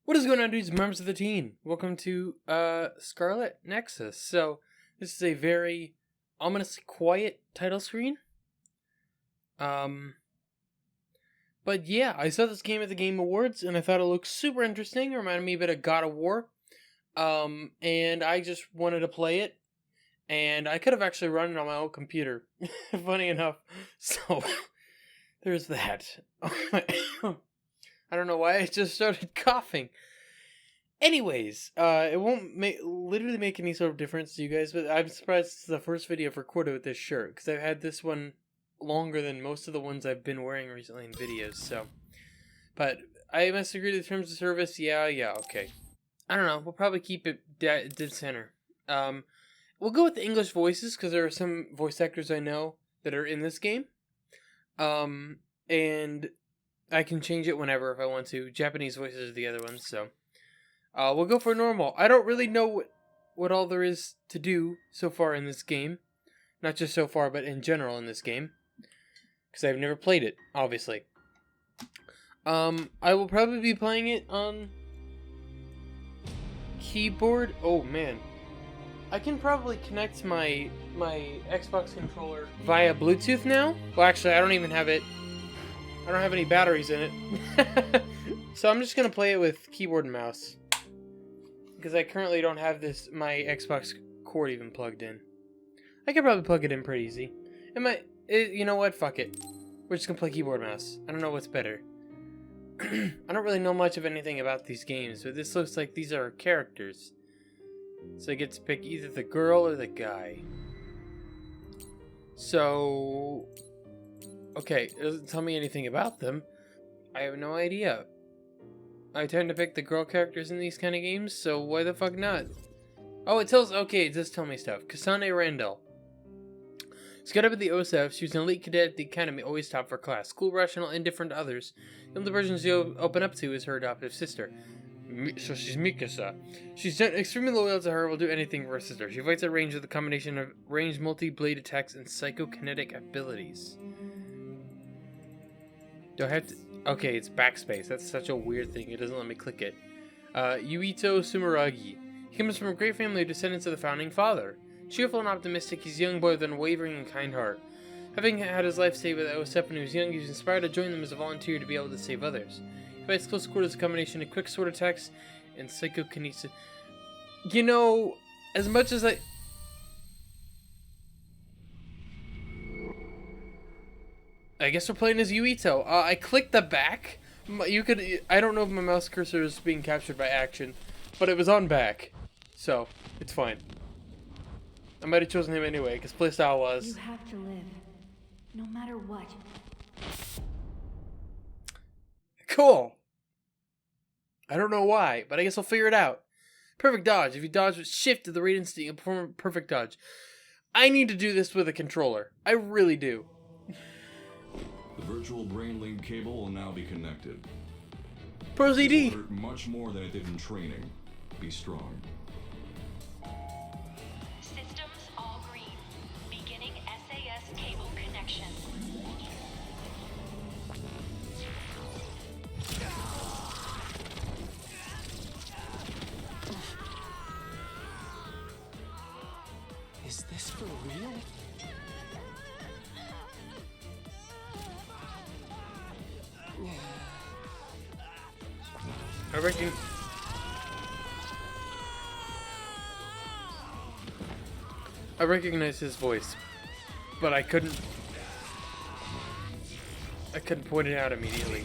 What is going on, dudes, members of the team? Welcome to SCARLET NEXUS. So, this is a very ominously quiet title screen. But yeah, I saw this game at the Game Awards, and I thought it looked super interesting. It reminded me a bit of God of War. And I just wanted to play it. And I could have actually run it on my old computer. Funny enough. So, there's that. I don't know why I just started coughing. Anyways, it won't literally make any sort of difference to you guys, but I'm surprised it's the first video I've recorded with this shirt, because I've had this one longer than most of the ones I've been wearing recently in videos, so. But I must agree to the terms of service, yeah, okay. I don't know, we'll probably keep it dead center. We'll go with the English voices, because there are some voice actors I know that are in this game. And I can change it whenever if I want to. Japanese voices are the other ones, so. We'll go for normal. I don't really know what all there is to do so far in this game. Not just so far, but in general in this game. Because I've never played it, obviously. I will probably be playing it on keyboard. Oh, man. I can probably connect my Xbox controller via Bluetooth now. Well, actually, I don't even have it. I don't have any batteries in it. So I'm just going to play it with keyboard and mouse. Because I currently don't have my Xbox cord even plugged in. I could probably plug it in pretty easy. You know what? Fuck it. We're just going to play keyboard and mouse. I don't know what's better. I don't really know much of anything about these games, but this looks like these are characters. So I get to pick either the girl or the guy. So, okay, it doesn't tell me anything about them. I have no idea. I tend to pick the girl characters in these kind of games, so why the fuck not? Oh, it does tell me stuff. Kasane Randall. Scouted up at the OSF, she was an elite cadet at the academy, always top of her class. Cool, rational, indifferent to others. The only person she open up to is her adoptive sister. So she's Mikasa. She's extremely loyal to her, will do anything for her sister. She fights at range with a combination of ranged multi-blade attacks and psychokinetic abilities. Do I have to... Okay, it's backspace. That's such a weird thing. It doesn't let me click it. Yuito Sumeragi. He comes from a great family of descendants of the founding father. Cheerful and optimistic, he's a young boy with an unwavering and kind heart. Having had his life saved by the OSF when he was young, he was inspired to join them as a volunteer to be able to save others. He fights close quarters, a combination of quick sword attacks and psychokinesis. You know, as much as I guess we're playing as Yuito. I clicked the back. I don't know if my mouse cursor is being captured by action, but it was on back, so it's fine. I might have chosen him anyway, because playstyle was. You have to live, no matter what. Cool. I don't know why, but I guess I'll figure it out. Perfect dodge. If you dodge with shift to the rate instant, you'll perform a perfect dodge. I need to do this with a controller. I really do. The virtual brain link cable will now be connected. Proceed. Hurt much more than it did in training. Be strong. Systems all green. Beginning SAS cable connection. Is this for real? I recognize his voice, but I couldn't point it out immediately.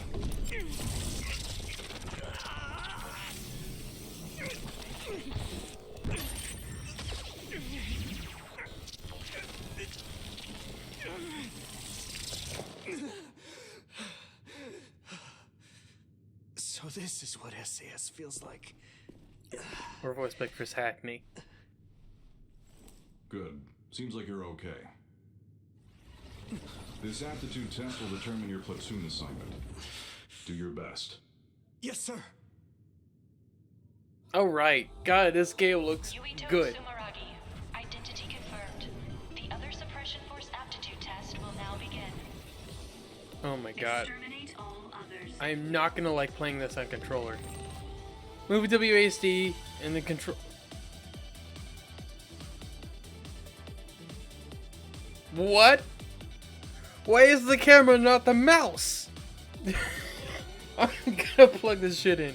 So this is what SAS feels like. Or voiced by Chris Hackney. Good. Seems like you're okay. This aptitude test will determine your platoon assignment. Do your best. Yes, sir. Alright. God, this game looks Yuito good. Sumeragi. Identity confirmed. The other suppression force aptitude test will now begin. Oh my god. Exterminate all others. I am not gonna like playing this on controller. Move WASD and the control. What? Why is the camera not the mouse? I'm gonna plug this shit in.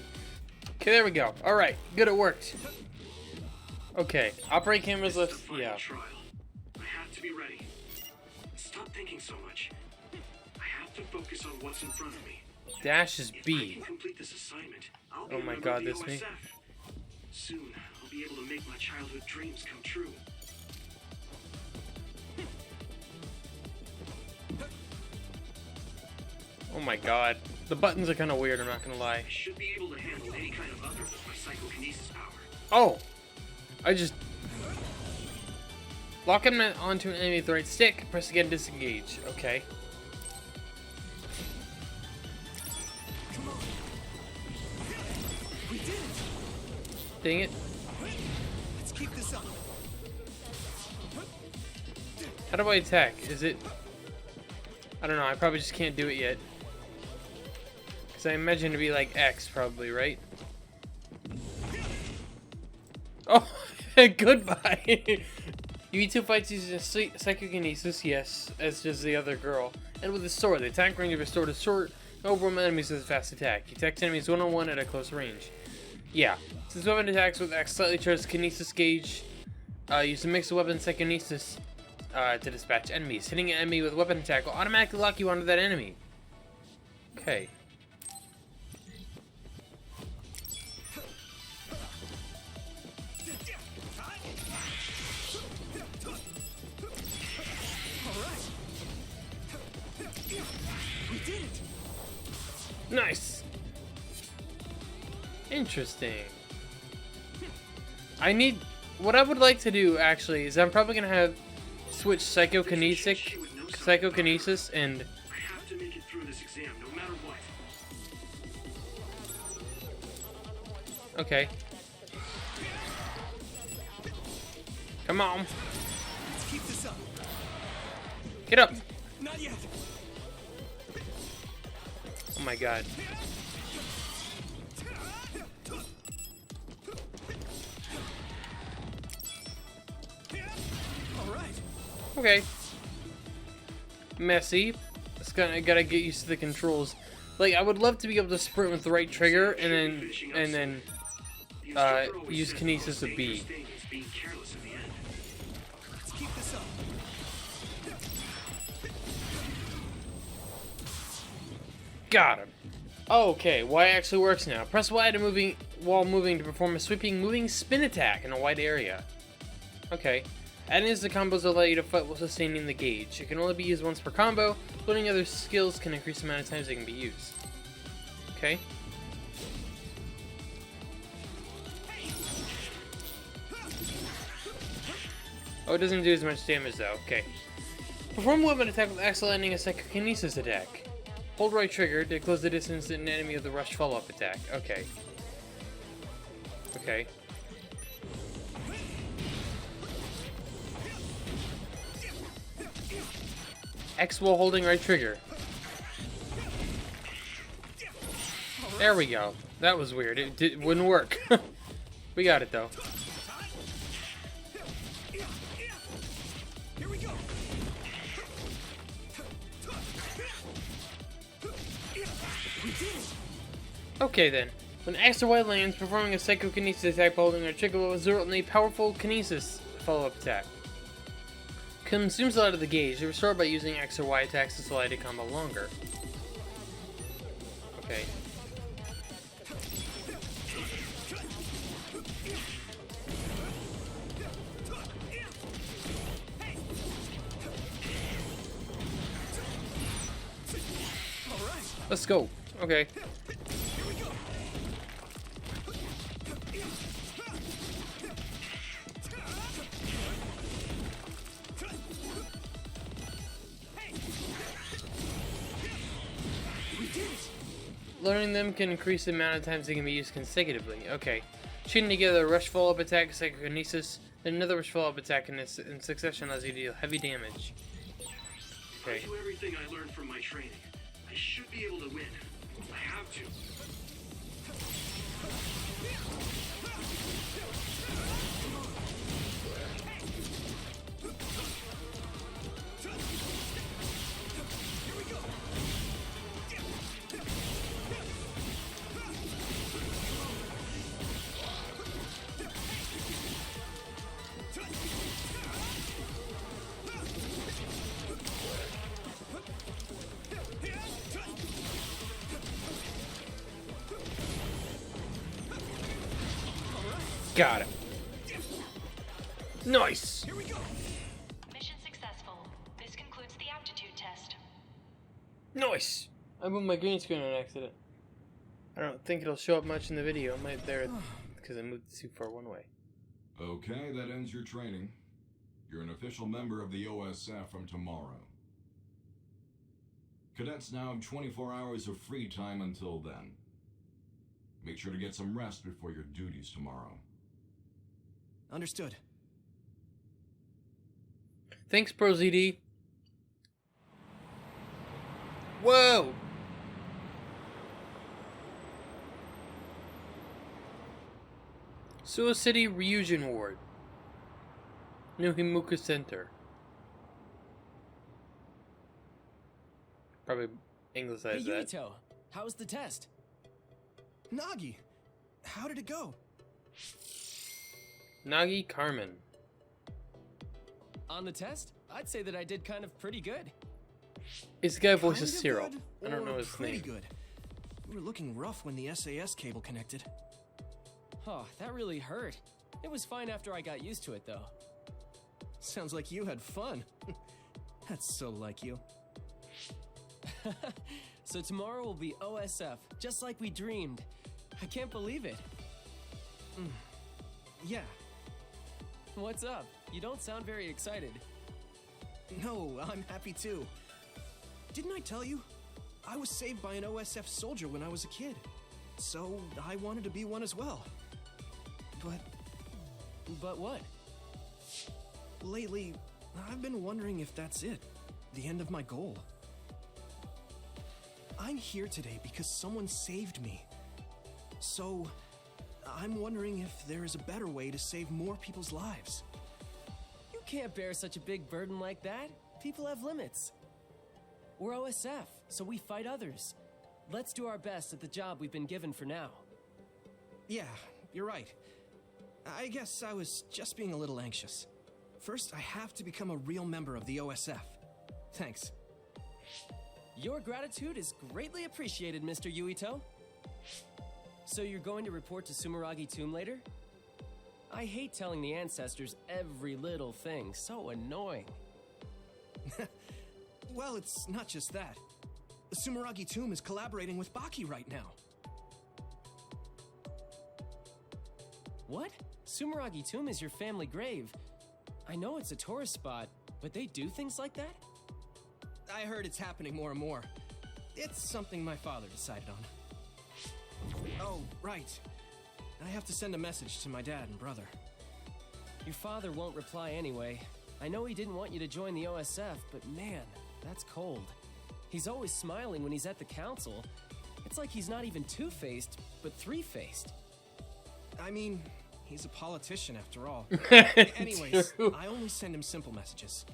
Okay, there we go. Alright, good, it worked. Okay, operate cameras left. Yeah. Trial. I have to be ready. Stop thinking so much. I have to focus on what's in front of me. Dash is If I B. can complete this assignment, I'll be Oh my a member god, of the this me. OSF. Soon, I'll be able to make my childhood dreams come true. Oh my god. The buttons are kind of weird, I'm not gonna lie. I should be able to handle any kind of other with my psychokinesis power. Oh! I just... Lock him onto an enemy with the right stick, press again to disengage. Okay. We did it! Dang it. Let's keep this up. How do I attack? Is it... I don't know, I probably just can't do it yet. Because I imagine it to be like X, probably, right? Oh, goodbye! U2 fights using psychokinesis, yes, as does the other girl. And with the sword, the attack range of a sword is short, and overwhelm enemies with a fast attack. He attacks enemies one-on-one at a close range. Yeah, since weapon attacks with X slightly charged kinesis gauge, use a mix of weapon psychokinesis to dispatch enemies. Hitting an enemy with weapon attack will automatically lock you onto that enemy. Okay. Nice. Interesting. What I would like to do actually is I'm probably gonna have switch psychokinesis and I have to make it through this exam no matter what. okay. Come on. Let's keep this up. Get up. Not yet. Oh my god. All right. Okay. Messy. I gotta get used to the controls. Like, I would love to be able to sprint with the right trigger and then use Kinesis with B. Being careless in the end. Let's keep this up. Got him. Okay, Y actually works now. Press Y to while moving to perform a sweeping moving spin attack in a wide area. Okay. Adding this to combos will allow you to fight while sustaining the gauge. It can only be used once per combo. Learning other skills can increase the amount of times they can be used. Okay. Oh, it doesn't do as much damage though. Okay. Perform a weapon attack with X landing a psychokinesis attack. Hold right trigger to close the distance to an enemy with a rush follow-up attack. Okay. Okay. X while holding right trigger. There we go. That was weird. It wouldn't work. We got it though. Here we go. We did it. Okay then. When X or Y lands, performing a psychokinesis attack by holding right trigger will result in a powerful kinesis follow-up attack. Consumes a lot of the gauge. Restore by using X or Y attacks to slide a combo longer. Okay. Let's go. Okay. Learning them can increase the amount of times they can be used consecutively. Okay. Chain together a rush follow-up attack, psychokinesis, then another rush follow-up attack in succession allows you to deal heavy damage. Okay. I do everything I learned from my training. I should be able to win. I have to. Got it. Nice. Here we go. Mission successful. This concludes the aptitude test. Nice. I moved my green screen on accident. I don't think it'll show up much in the video. It might there because I moved too far one way. Okay, that ends your training. You're an official member of the OSF from tomorrow. Cadets now have 24 hours of free time until then. Make sure to get some rest before your duties tomorrow. Understood. Thanks, ProZD. Whoa! Seoul City Reunion Ward. New Himuka Center. Probably anglicized Hey, that. Yuito, how was the test? Nagi, how did it go? Nagi Carmen. On the test, I'd say that I did kind of pretty good. It's the guy who voices Kind of Cyril. good, I don't know or his pretty name. good. You were looking rough when the SAS cable connected. Oh, that really hurt. It was fine after I got used to it, though. Sounds like you had fun. That's so like you. So tomorrow will be OSF, just like we dreamed. I can't believe it. Yeah. What's up? You don't sound very excited. No, I'm happy too. Didn't I tell you? I was saved by an OSF soldier when I was a kid. So I wanted to be one as well. But what? Lately, I've been wondering if that's it. The end of my goal. I'm here today because someone saved me. So, I'm wondering if there is a better way to save more people's lives. You can't bear such a big burden like that. People have limits. We're OSF, so we fight others. Let's do our best at the job we've been given for now. Yeah, you're right. I guess I was just being a little anxious. First, I have to become a real member of the OSF. Thanks. Your gratitude is greatly appreciated, Mr. Yuito. So you're going to report to Sumeragi Tomb later? I hate telling the ancestors every little thing. So annoying. Well, it's not just that. The Sumeragi Tomb is collaborating with Baki right now. What? Sumeragi Tomb is your family grave. I know it's a tourist spot, but they do things like that? I heard it's happening more and more. It's something my father decided on. Oh, right. I have to send a message to my dad and brother. Your father won't reply anyway. I know he didn't want you to join the OSF, but man, that's cold. He's always smiling when he's at the council. It's like he's not even two-faced, but three-faced. I mean, he's a politician after all. Anyways, True. I only send him simple messages.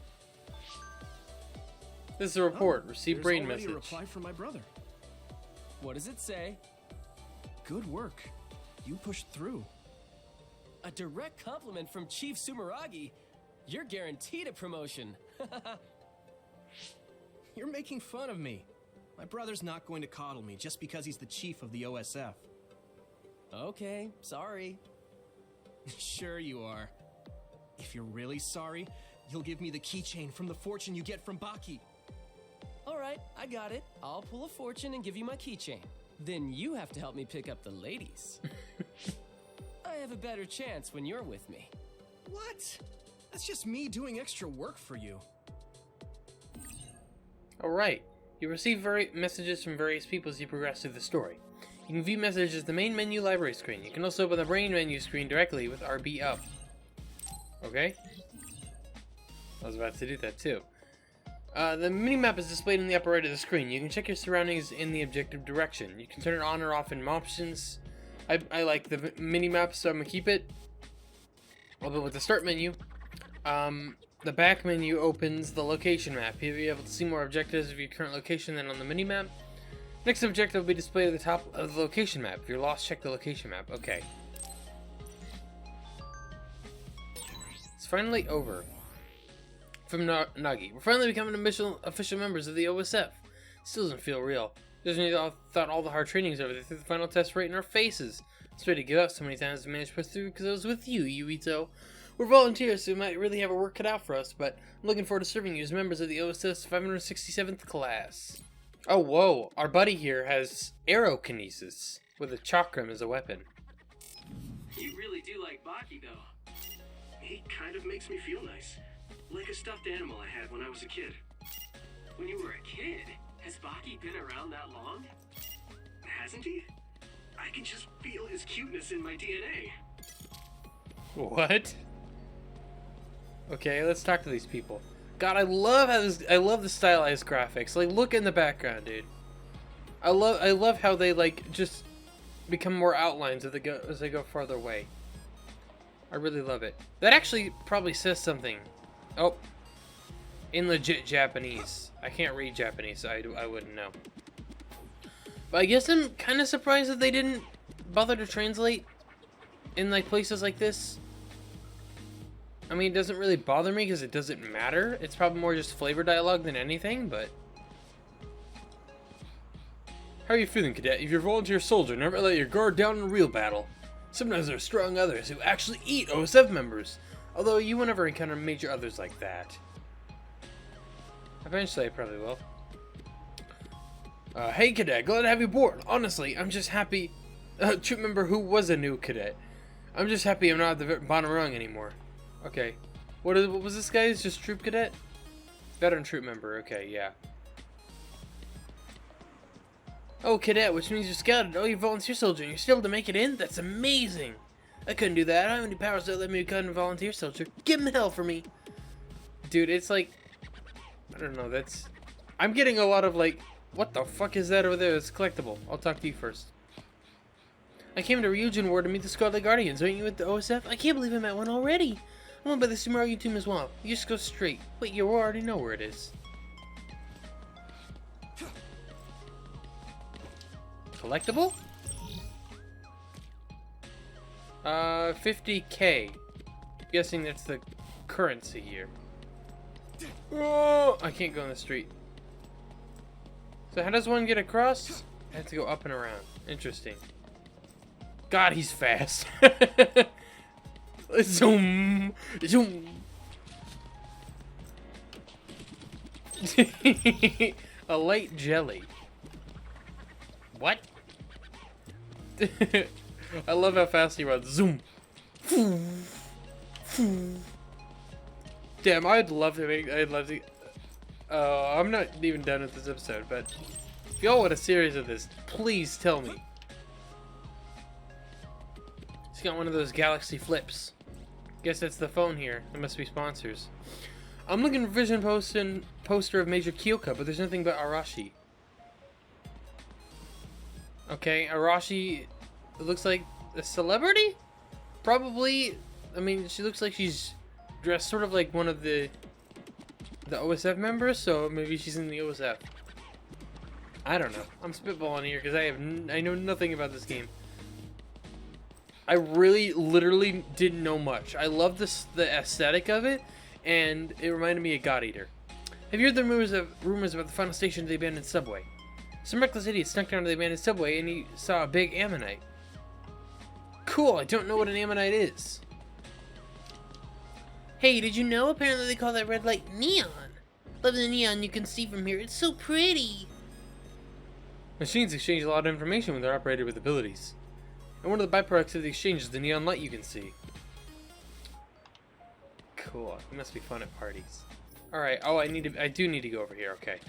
This is a report. Receive There's brain already message. a reply from my brother. What does it say? Good work. You pushed through. A direct compliment from Chief Sumeragi. You're guaranteed a promotion. You're making fun of me. My brother's not going to coddle me just because he's the chief of the OSF. Okay, sorry. Sure you are. If you're really sorry, you'll give me the keychain from the fortune you get from Baki. Alright, I got it. I'll pull a fortune and give you my keychain. Then you have to help me pick up the ladies. I have a better chance when you're with me. What? That's just me doing extra work for you. Alright. You receive messages from various people as you progress through the story. You can view messages in the main menu library screen. You can also open the brain menu screen directly with RB up. Okay? I was about to do that too. The minimap is displayed in the upper right of the screen. You can check your surroundings in the objective direction. You can turn it on or off in options. I like the minimap, so I'm going to keep it. Although with the start menu, the back menu opens the location map. You'll be able to see more objectives of your current location than on the minimap. Next objective will be displayed at the top of the location map. If you're lost, check the location map. Okay. It's finally over. From Nagi. We're finally becoming official members of the OSF. Still doesn't feel real. Doesn't thought all the hard training's over. They threw the final test right in our faces. It's ready to give up so many times I managed to push through because I was with you, Yuito. We're volunteers, so we might really have our work cut out for us, but I'm looking forward to serving you as members of the OSS 567th class. Oh, whoa. Our buddy here has arrow kinesis with a chakram as a weapon. You really do like Baki, though. He kind of makes me feel nice. Like a stuffed animal I had when I was a kid. When you were a kid? Has Baki been around that long? Hasn't he? I can just feel his cuteness in my DNA. What? Okay, let's talk to these people. God, I love how I love the stylized graphics. Like, look in the background, dude. I love how they like just become more outlines as they go farther away. I really love it. That actually probably says something. Oh, in legit Japanese. I can't read Japanese, so I wouldn't know. But I guess I'm kind of surprised that they didn't bother to translate in like places like this. I mean, it doesn't really bother me because it doesn't matter. It's probably more just flavor dialogue than anything, but... How are you feeling, Cadet? If you're a volunteer soldier, never let your guard down in a real battle. Sometimes there are strong others who actually eat OSF members, although you will never encounter major others like that. Eventually, I probably will. Hey, Cadet, glad to have you aboard. Honestly, I'm just happy... troop member who was a new cadet. I'm just happy I'm not at the bottom rung anymore. Okay. What was this guy? It's just troop cadet? Veteran troop member. Okay, yeah. Oh, cadet, which means you're scouted. Oh, you're volunteer soldier and you're still to make it in? That's amazing. I couldn't do that. I don't have any powers that let me become a volunteer soldier. Give him hell for me. Dude, it's like... I don't know, that's... I'm getting a lot of like... What the fuck is that over there? It's collectible. I'll talk to you first. I came to Ryujin Ward to meet the Scarlet Guardians. Aren't you at the OSF? I can't believe I met one already. I'm on by the Sumaru team as well. You just go straight. Wait, you already know where it is. Collectible? 50k. Guessing that's the currency here. Oh, I can't go in the street. So how does one get across? I have to go up and around. Interesting. God, he's fast. Zoom. Zoom. A light jelly. What? I love how fast he runs. Zoom. Damn, I'd love to make... I'd love to... I'm not even done with this episode, but... If y'all want a series of this, please tell me. He's got one of those galaxy flips. Guess that's the phone here. There must be sponsors. I'm looking for vision poster of Major Kyoka, but there's nothing but Arashi. Okay, Arashi looks like a celebrity? Probably. I mean, she looks like she's dressed sort of like one of the OSF members, so maybe she's in the OSF. I don't know. I'm spitballing here because I know nothing about this game. I really, literally didn't know much. I love the aesthetic of it, and it reminded me of God Eater. Have you heard the rumors about the final station of the abandoned subway? Some reckless idiot snuck down to the abandoned subway and he saw a big ammonite. Cool, I don't know what an ammonite is. Hey, did you know? Apparently they call that red light neon. Love the neon you can see from here. It's so pretty. Machines exchange a lot of information when they're operated with abilities. And one of the byproducts of the exchange is the neon light you can see. Cool. It must be fun at parties. Alright, oh, I do need to go over here, okay.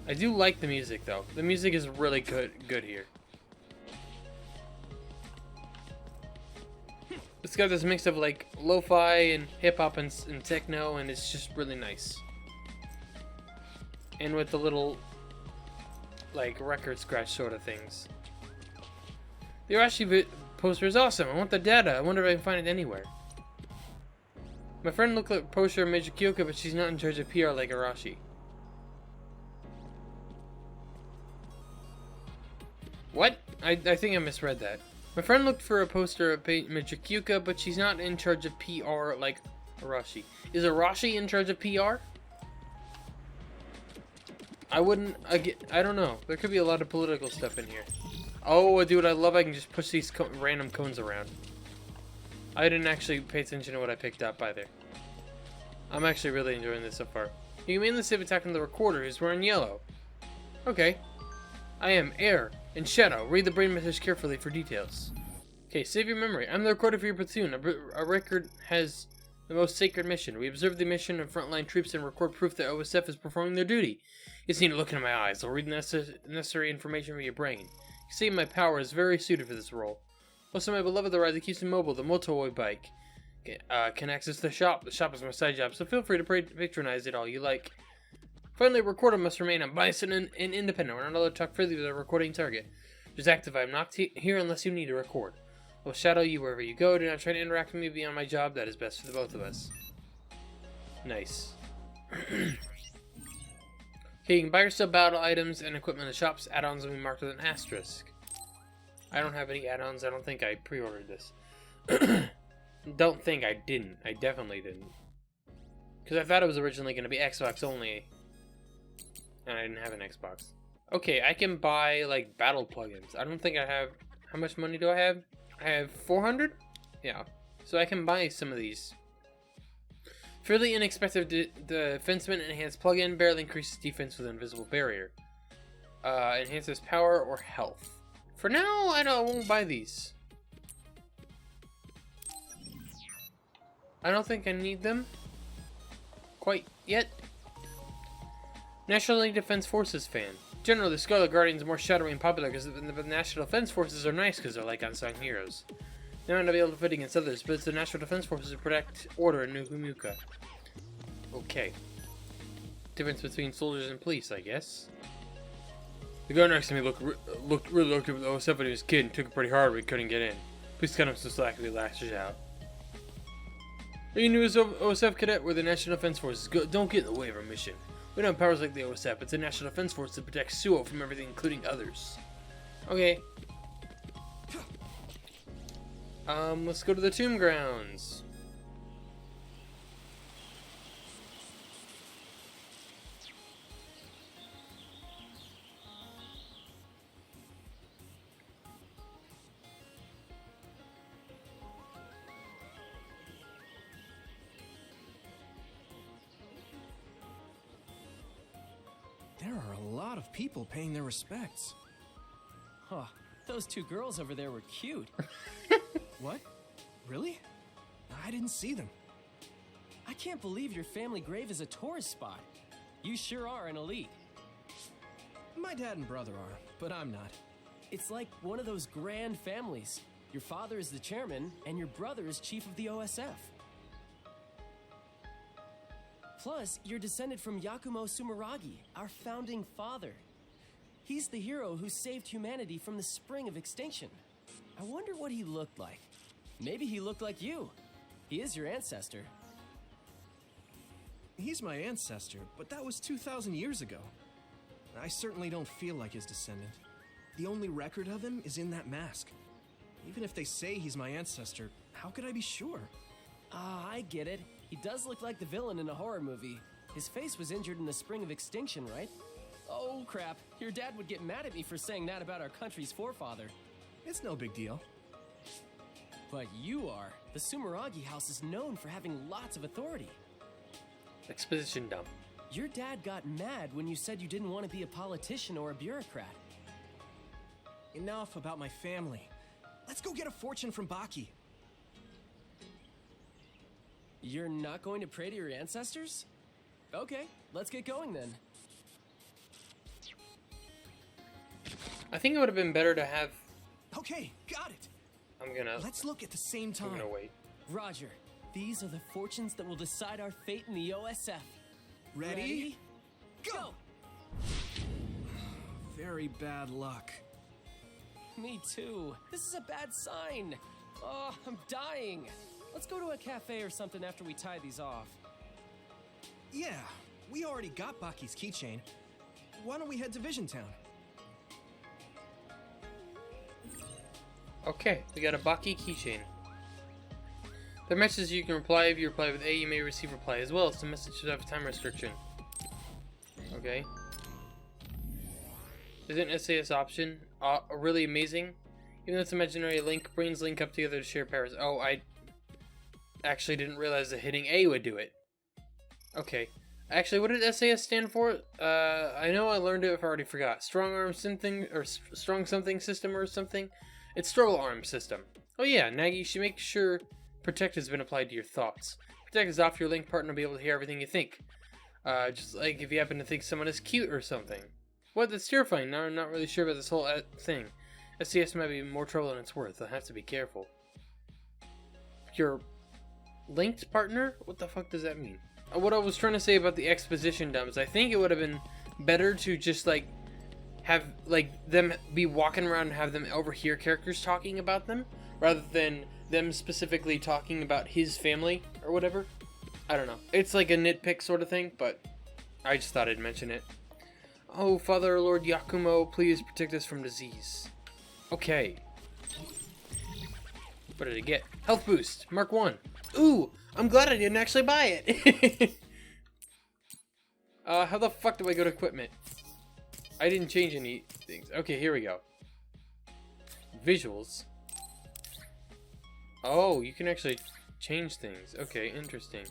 I do like the music though. The music is really good here. It's got this mix of like lo-fi and hip-hop and techno, and it's just really nice. And with the little like record scratch sort of things. The Arashi poster is awesome. I want the data. I wonder if I can find it anywhere. My friend looked at a poster of Major Kyoka, but she's not in charge of PR like Arashi. What? I think I misread that. My friend looked for a poster of Major Kyoka, but she's not in charge of PR like Arashi. Is Arashi in charge of PR? I wouldn't, I don't know. There could be a lot of political stuff in here. Oh, dude, I love I can just push these random cones around. I didn't actually pay attention to what I picked up either. I'm actually really enjoying this so far. You can mainly save attack on the recorder who's wearing yellow. Okay. I am Air and Shadow. Read the brain message carefully for details. Okay, save your memory. I'm the recorder for your platoon. A record has the most sacred mission. We observe the mission of frontline troops and record proof that OSF is performing their duty. You see, look into my eyes. I'll read necessary information from your brain. You see, my power is very suited for this role. Also, my beloved, the ride that keeps me mobile, the motorway bike. Can access the shop. The shop is my side job, so feel free to patronize it all you like. Finally, a recorder must remain unbiased and independent. We're not allowed to talk freely with a recording target. Just active. I'm not here unless you need to record. I will shadow you wherever you go. Do not try to interact with me beyond my job. That is best for the both of us. Nice. Okay, you can buy or sell battle items and equipment in the shops. Add-ons will be marked with an asterisk. I don't have any add-ons. I don't think I pre-ordered this. Don't think I didn't. I definitely didn't. Because I thought it was originally going to be Xbox only. And I didn't have an Xbox. Okay, I can buy, like, battle plugins. I don't think I have... How much money do I have? I have 400? Yeah. So I can buy some of these. Fairly inexpensive defenseman enhanced plugin. Barely increases defense with an invisible barrier. Enhances power or health. For now, I won't buy these. I don't think I need them quite yet. National League Defense Forces fan. Generally, the Scarlet Guardians are more shadowy and popular because the National Defense Forces are nice because they're like unsung heroes. They might not be able to fight against others, but it's the National Defense Forces who protect order in Nuhumuka. Okay. Difference between soldiers and police, I guess. The guy next to me looked really lucky with 07 when he was a kid and took it pretty hard, but he couldn't get in. Please cut him so slackly lashes out. Are you new as OSF cadet? We're the National Defense Forces. Don't get in the way of our mission. We don't have powers like the OSF. It's the National Defense Force that protects Suo from everything, including others. Okay. Let's go to the tomb grounds. There are a lot of people paying their respects. Huh. Those two girls over there were cute. What? Really? I didn't see them. I can't believe your family grave is a tourist spot. You sure are an elite. My dad and brother are, but I'm not. It's like one of those grand families. Your father is the chairman, and your brother is chief of the OSF. Plus, you're descended from Yakumo Sumeragi, our founding father. He's the hero who saved humanity from the spring of extinction. I wonder what he looked like. Maybe he looked like you. He is your ancestor. He's my ancestor, but that was 2,000 years ago. I certainly don't feel like his descendant. The only record of him is in that mask. Even if they say he's my ancestor, how could I be sure? Ah, I get it. He does look like the villain in a horror movie. His face was injured in the spring of extinction, right? Oh, crap. Your dad would get mad at me for saying that about our country's forefather. It's no big deal. But you are. The Sumeragi house is known for having lots of authority. Exposition dump. Your dad got mad when you said you didn't want to be a politician or a bureaucrat. Enough about my family. Let's go get a fortune from Baki. You're not going to pray to your ancestors? Okay, let's get going then. I think it would have been better to have... Okay, got it. Let's look at the same time. I'm gonna wait. Roger. These are the fortunes that will decide our fate in the OSF. Ready? Go! Very bad luck. Me too. This is a bad sign. Oh, I'm dying. Let's go to a cafe or something after we tie these off. Yeah, we already got Baki's keychain. Why don't we head to Vision Town? Okay, we got a Baki keychain. The message you can reply. If you reply with A, you may receive reply as well. It's a message that have a time restriction. Okay. Isn't SAS option really amazing? Even though it's imaginary, brains link up together to share powers. Oh, I actually didn't realize that hitting A would do it. Okay. Actually, what did SAS stand for? I know I learned it if I already forgot. Strong arm something, or strong something system or something? It's struggle arm system. Oh yeah, Nagi, you should make sure Protect has been applied to your thoughts. Protect is off your link partner will be able to hear everything you think. Just like if you happen to think someone is cute or something. What? That's terrifying. Now I'm not really sure about this whole thing. SCS might be more trouble than it's worth. I'll have to be careful. Your linked partner? What the fuck does that mean? What I was trying to say about the exposition dumps, I think it would have been better to just like have like them be walking around and have them overhear characters talking about them rather than them specifically talking about his family or whatever. I don't know. It's like a nitpick sort of thing, but I just thought I'd mention it. Oh, Father Lord Yakumo, please protect us from disease. Okay. What did I get? Health boost, Mark 1. Ooh, I'm glad I didn't actually buy it. How the fuck do I go to equipment? I didn't change any things. Okay, here we go. Visuals. Oh, you can actually change things. Okay, interesting.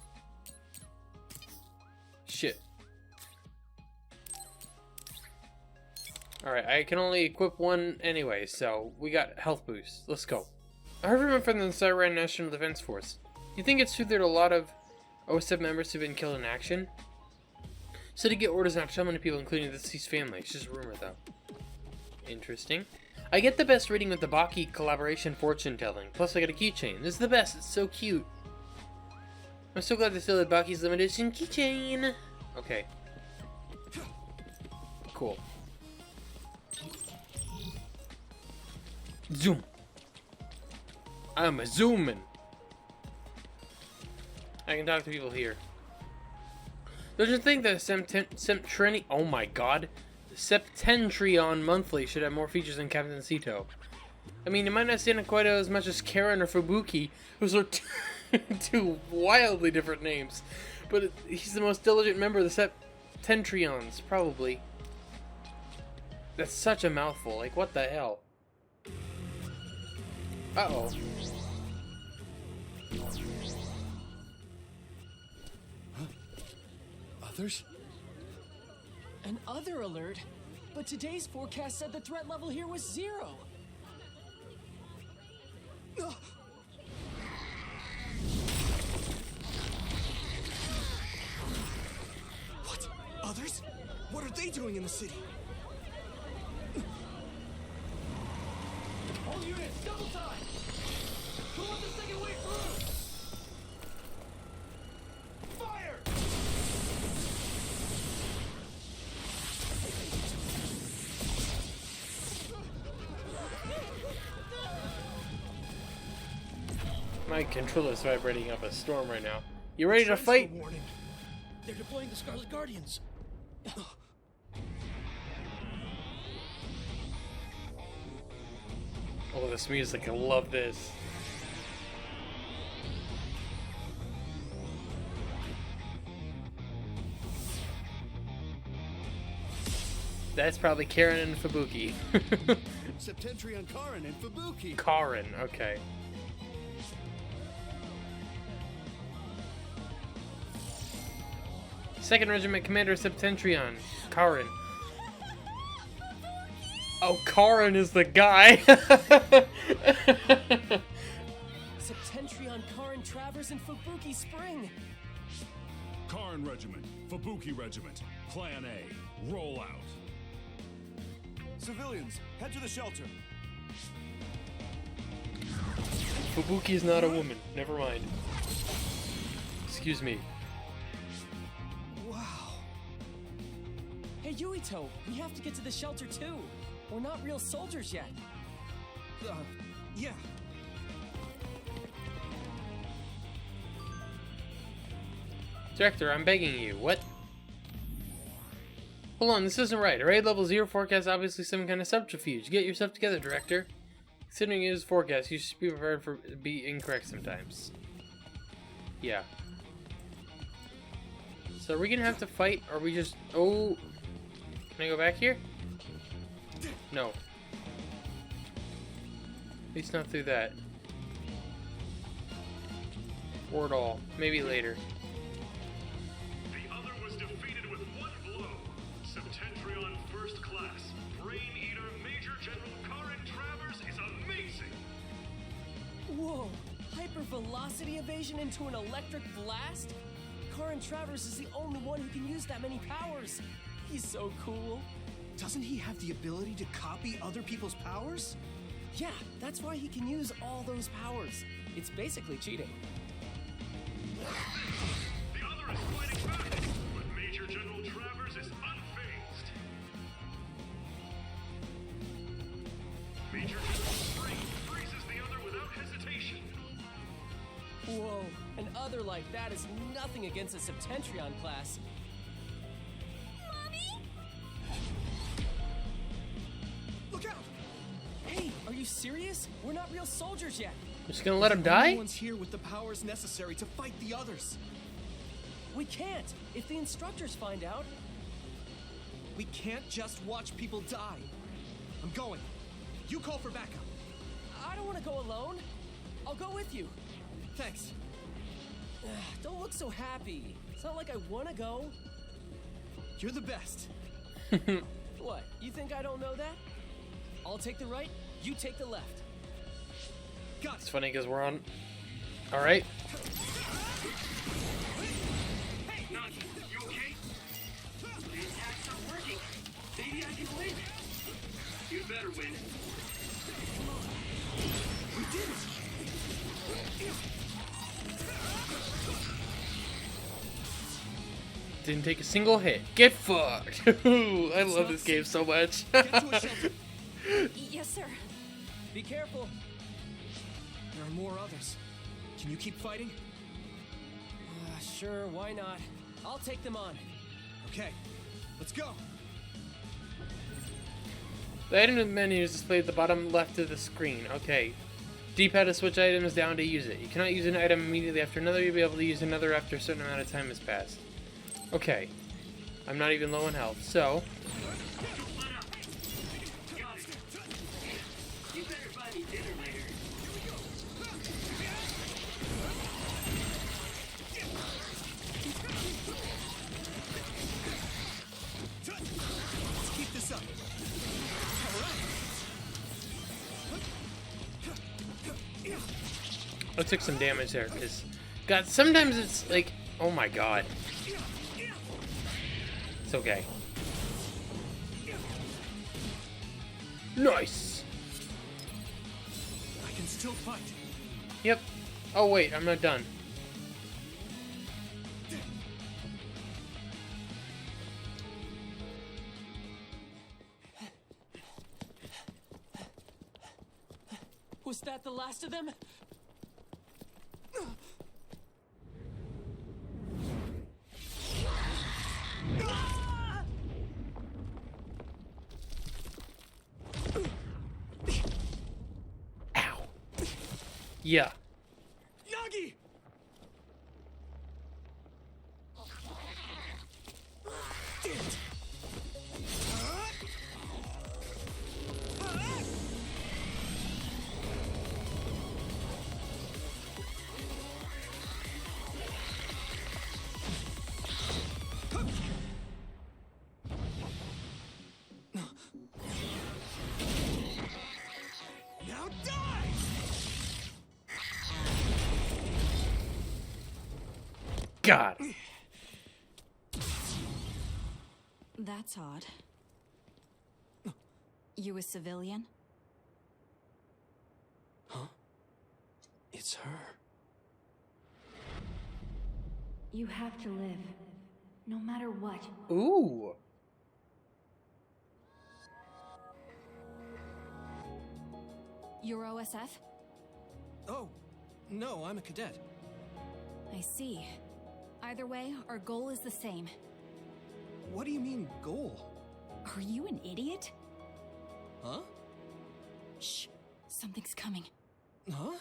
Shit. Alright, I can only equip one anyway, so we got health boost. Let's go. I heard from a friend in the Cyran National Defense Force. You think it's true that a lot of OSF members have been killed in action? So to get orders not to tell many people, including the deceased family. It's just a rumor, though. Interesting. I get the best reading with the Baki collaboration fortune telling. Plus, I got a keychain. This is the best. It's so cute. I'm so glad they still had Baki's limited edition keychain. Okay. Cool. Zoom. I'm a zooming. I can talk to people here. Don't you think that Septentrion? Oh my god. Septentrion Monthly should have more features than Captain Sito. I mean, it might not stand quite as much as Karen or Fubuki, whose are two wildly different names. But he's the most diligent member of the Septentrions, probably. That's such a mouthful. Like, what the hell? Uh-oh. Others? An other alert? But today's forecast said the threat level here was 0. What? Others? What are they doing in the city? All units, double time! Who wants the second way through? Fire! My controller's vibrating up a storm right now. You ready to fight? Warning. They're deploying the Scarlet Guardians. Oh, this music, I love this. That's probably Karen and Fubuki. Septentrion Karen and Fubuki. Karen, okay. Second Regiment Commander Septentrion, Karen. Oh, Karen is the guy. Septentrion, Karin Travers, and Fubuki Spring. Karn Regiment, Fubuki Regiment, Plan A, roll out. Civilians, head to the shelter. Fubuki is not a woman. Never mind. Excuse me. Wow. Hey, Yuito, we have to get to the shelter too. We're not real soldiers yet. Yeah. Director, I'm begging you. What? Hold on, this isn't right. Array level 0 forecast obviously some kind of subterfuge. Get yourself together, Director. Considering it is forecast, you should be prepared for be incorrect sometimes. Yeah. So are we gonna have to fight, or are we just... Oh... Can I go back here? No. At least not through that. Or at all. Maybe later. The other was defeated with one blow. Septentrion First Class, Brain Eater Major General Karin Travers is amazing! Whoa! Hypervelocity evasion into an electric blast? Karin Travers is the only one who can use that many powers. He's so cool. Doesn't he have the ability to copy other people's powers? Yeah, that's why he can use all those powers. It's basically cheating. The other is fighting back, but Major General Travers is unfazed. Major General Spring freezes the other without hesitation. Whoa, an other like that is nothing against a Septentrion class. Look out! Hey, are you serious? We're not real soldiers yet. Just gonna let him The die? only ones here with the powers necessary to fight the others. We can't. If the instructors find out. We can't just watch people die. I'm going. You call for backup. I don't want to go alone. I'll go with you. Thanks. Don't look so happy. It's not like I want to go. You're the best. What, you think I don't know that? I'll take the right, you take the left. Got It's it. funny because we're on. Alright. Hey, Nagi, you okay? The attacks are working. Maybe I can win. You better win. We did it! Didn't take a single hit. Get fucked! I love this game so much. Get to a shelter. Yes, sir. Be careful. There are more others. Can you keep fighting? Sure, why not? I'll take them on. Okay, let's go. The item menu is displayed at the bottom left of the screen. Okay. D-pad to switch items down to use it. You cannot use an item immediately after another. You'll be able to use another after a certain amount of time has passed. Okay. I'm not even low in health, so... Got it. You better buy me dinner later. Let's keep this up. I took some damage there, because... God, sometimes it's like... Oh my god. It's okay. Nice! I can still fight. Yep. Oh wait, I'm not done. Was that the last of them? Ow. Yeah. Nagi! Now die! God. That's odd. You a civilian? It's her. You have to live. No matter what. Ooh. You're OSF? Oh, no, I'm a cadet. I see. Either way, our goal is the same. What do you mean, goal? Are you an idiot? Huh? Shh. Something's coming. Huh?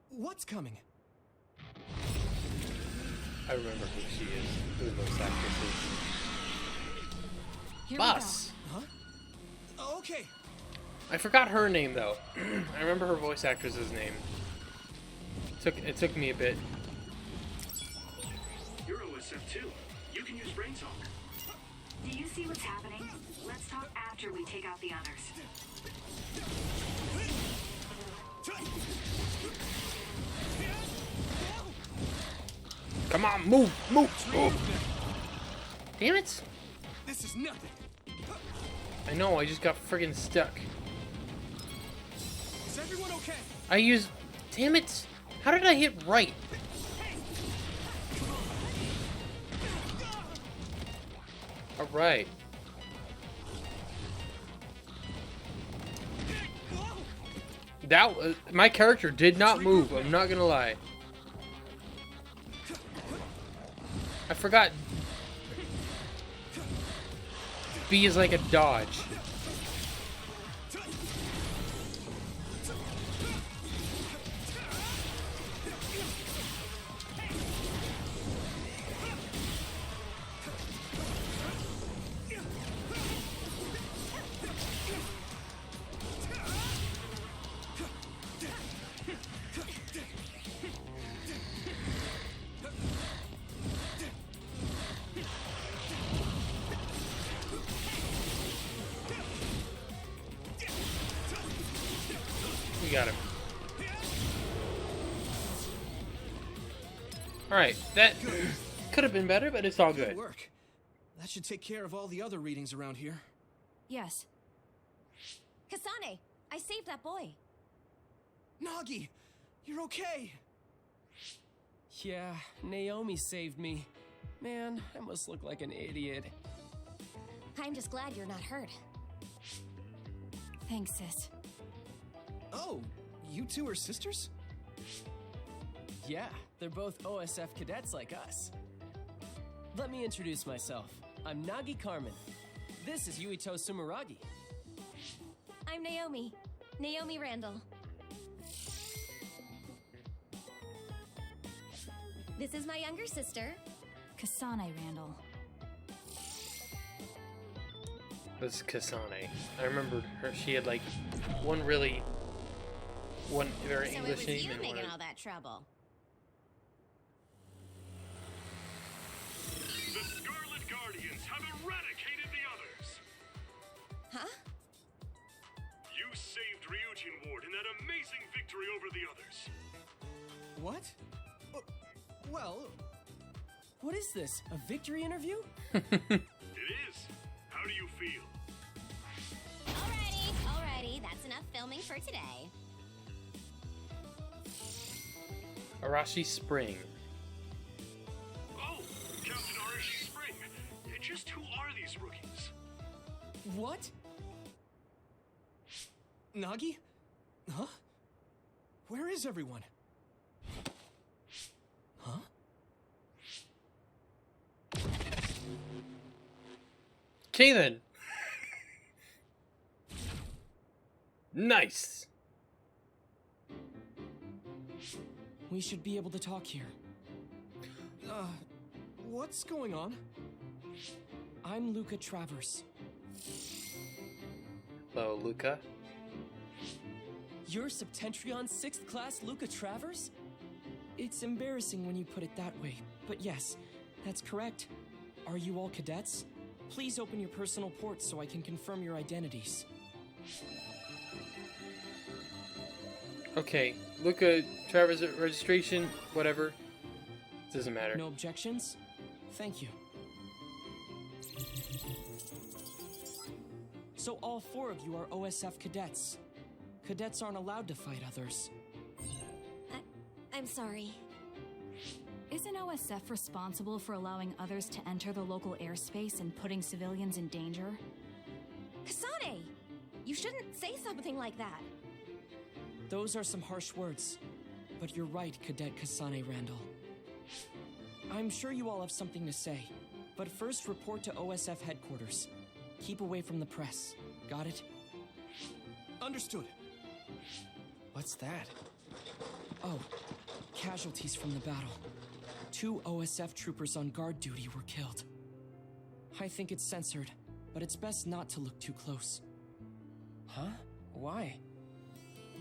What's coming? I remember who she is. Who those actresses. Here Boss. Huh? Oh, okay. I forgot her name though. I remember her voice actress's name. It took me a bit. You're OSF too. You can use brain talk. Do you see what's happening? Let's talk after we take out the others. Come on, move, move, move. Damn it. This is nothing. I know, I just got friggin' stuck. Is everyone okay? I used... Damn it. How did I hit right? Alright. That was... My character did not move, I'm not gonna lie. I forgot. B is like a dodge. We got him. Alright, that could have been better, but it's all good. Good work. That should take care of all the other readings around here. Yes. Kasane, I saved that boy. Nagi, you're okay. Yeah, Naomi saved me. Man, I must look like an idiot. I'm just glad you're not hurt. Thanks, sis. Oh, you two are sisters? Yeah, they're both OSF cadets like us. Let me introduce myself. I'm Nagi Carmen. This is Yuito Sumeragi. I'm Naomi. Naomi Randall. This is my younger sister. Kasane Randall. This is Kasane. I remember her. She had like one very So English it was name you and one. making all that trouble. The Scarlet Guardians have eradicated the others. Huh? You saved Ryujin Ward in that amazing victory over the others. What? Well, What is this? A victory interview? It is. How do you feel? Alrighty. That's enough filming for today. Arashi Spring. Oh, Captain Arashi Spring. Just who are these rookies? What? Nagi? Huh? Where is everyone? Huh? Okay then. Nice. We should be able to talk here. What's going on? I'm Luca Travers. Hello, Luca. You're Septentrion 6th class Luca Travers? It's embarrassing when you put it that way, but yes, that's correct. Are you all cadets? Please open your personal ports so I can confirm your identities. Okay, Luca Travers registration, whatever. Doesn't matter. No objections? Thank you. So all 4 of you are OSF cadets. Cadets aren't allowed to fight others. I'm sorry. Isn't OSF responsible for allowing others to enter the local airspace and putting civilians in danger? Kasane! You shouldn't say something like that. Those are some harsh words, but you're right, Cadet Kasane Randall. I'm sure you all have something to say, but first report to OSF headquarters. Keep away from the press. Got it? Understood. What's that? Oh, casualties from the battle. 2 OSF troopers on guard duty were killed. I think it's censored, but it's best not to look too close. Huh? Why?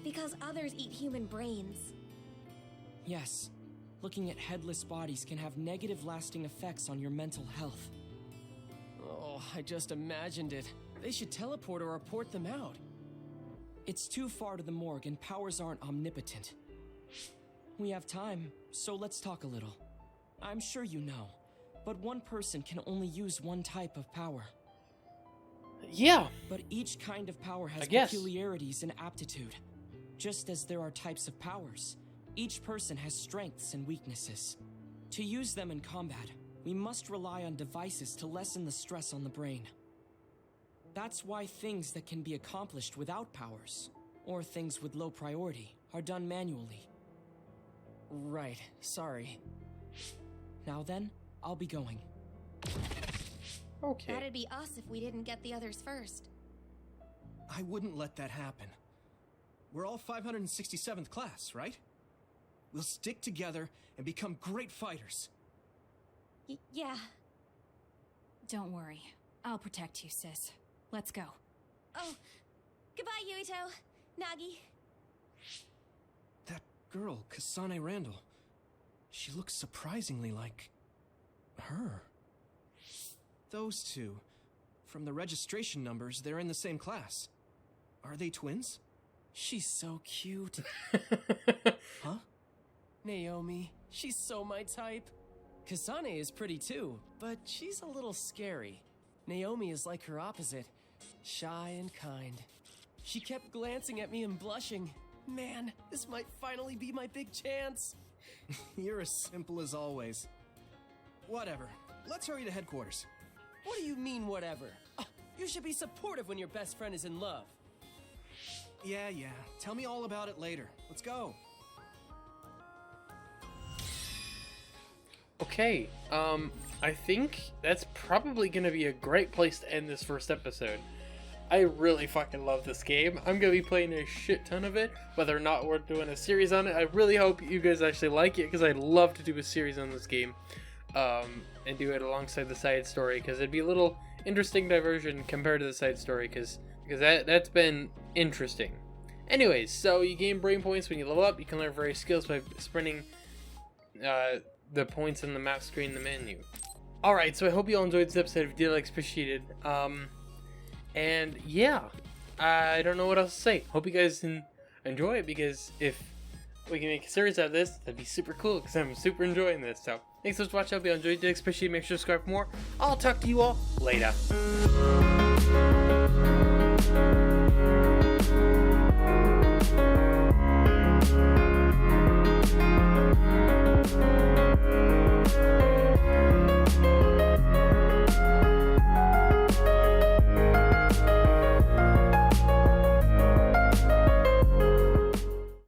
Because others eat human brains. Yes, looking at headless bodies can have negative lasting effects on your mental health. Oh, I just imagined it. They should teleport or report them out. It's too far to the morgue and powers aren't omnipotent. We have time, so let's talk a little. I'm sure you know, but one person can only use one type of power. Yeah. But each kind of power has I guess. peculiarities and aptitude. Just as there are types of powers, each person has strengths and weaknesses. To use them in combat, we must rely on devices to lessen the stress on the brain. That's why things that can be accomplished without powers, or things with low priority, are done manually. Right, sorry. Now then, I'll be going. Okay. That'd be us if we didn't get the others first. I wouldn't let that happen. We're all 567th class, right? We'll stick together and become great fighters. Yeah. Don't worry. I'll protect you, sis. Let's go. Oh, goodbye, Yuito. Nagi. That girl, Kasane Randall. She looks surprisingly like her. Those two. From the registration numbers, they're in the same class. Are they twins? She's so cute. Huh? Naomi, she's so my type. Kasane is pretty too, but she's a little scary. Naomi is like her opposite, shy and kind. She kept glancing at me and blushing. Man, this might finally be my big chance. You're as simple as always. Whatever. Let's hurry to headquarters. What do you mean, whatever? You should be supportive when your best friend is in love. Yeah. Tell me all about it later. Let's go. Okay, I think that's probably gonna be a great place to end this first episode. I really fucking love this game. I'm gonna be playing a shit ton of it, whether or not we're doing a series on it. I really hope you guys actually like it, because I'd love to do a series on this game, and do it alongside the side story, because it'd be a little interesting diversion compared to the side story, because that's been interesting. Anyways, so you gain brain points when you level up. You can learn various skills by sprinting the points on the map screen in the menu. Alright, so I hope you all enjoyed this episode. If you did, like, appreciate it. And yeah, I don't know what else to say. Hope you guys enjoy it, because if we can make a series out of this, that'd be super cool, because I'm super enjoying this. So thanks so much for watching. I hope you all enjoyed it. Appreciate it. Make sure to subscribe for more. I'll talk to you all later.